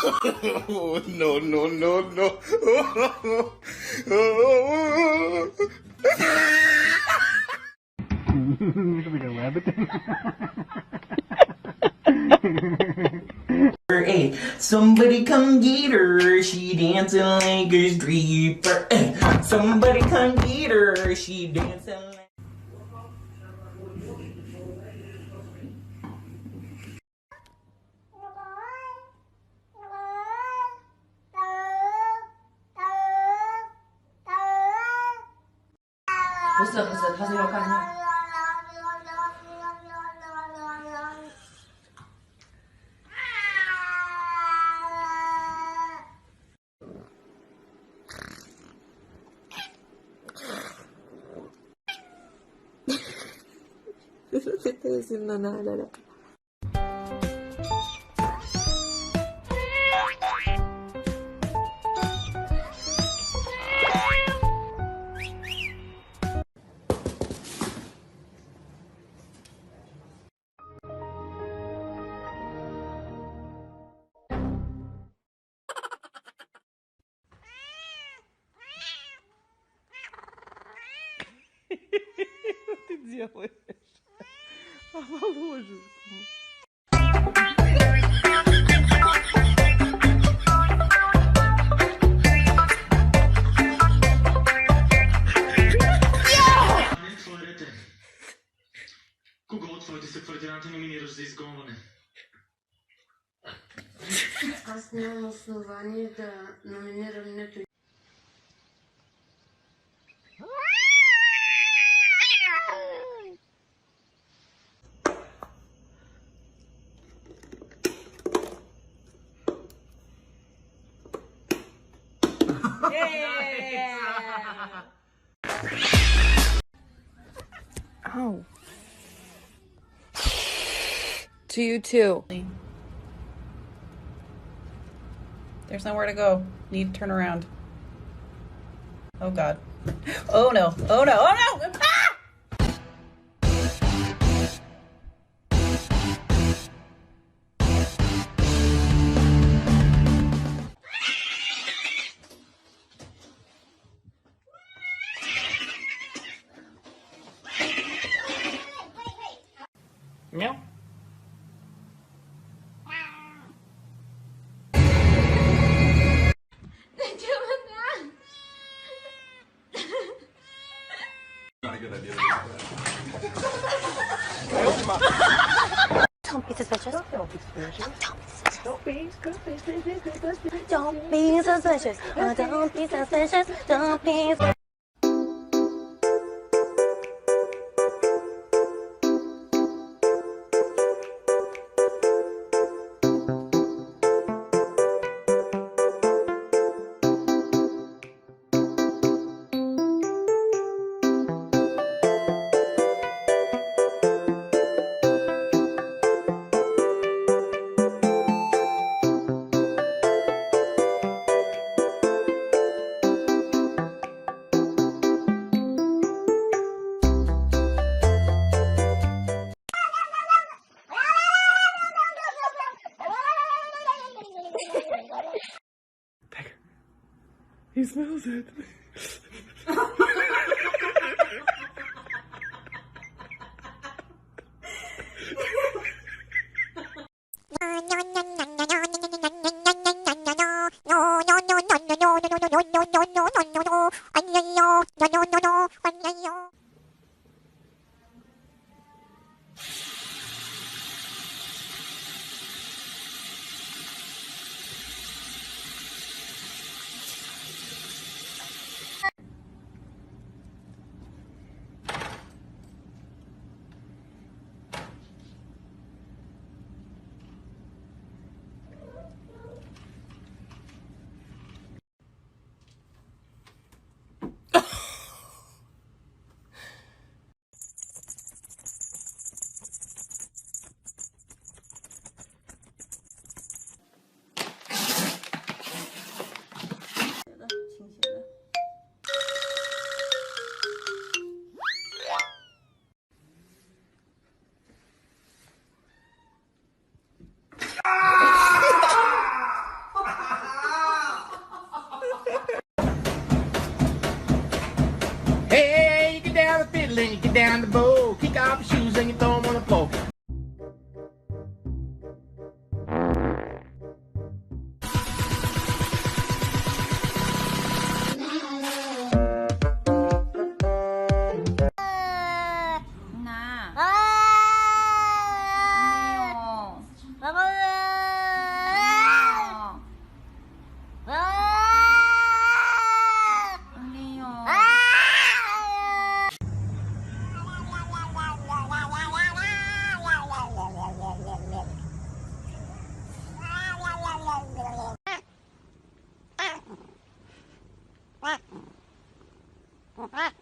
Oh, no, no, no, no. Looks like a rabbit. Hey, somebody come get her, she dancing like a stripper. Hey, somebody come get her, she dancing like...不是，他是要干啥？ No estoy diciendo nada, Lara. Что ты делаешь? Оболожишь. Кого от твоите съквартиранти номинираш за изгонване? Аз нямам основание да номинирам нито. Oh. To you too. There's nowhere to go. Need to turn around. Oh God. Oh no. Oh no. Oh no. Ah! Meow. Don't be suspicious. Don't be suspicious. Don't be suspicious. Don't be suspicious. Don't be suspicious. Don't be. He smells it. down the bowl. Kick off your shoes and you throw them on the floor. Ah!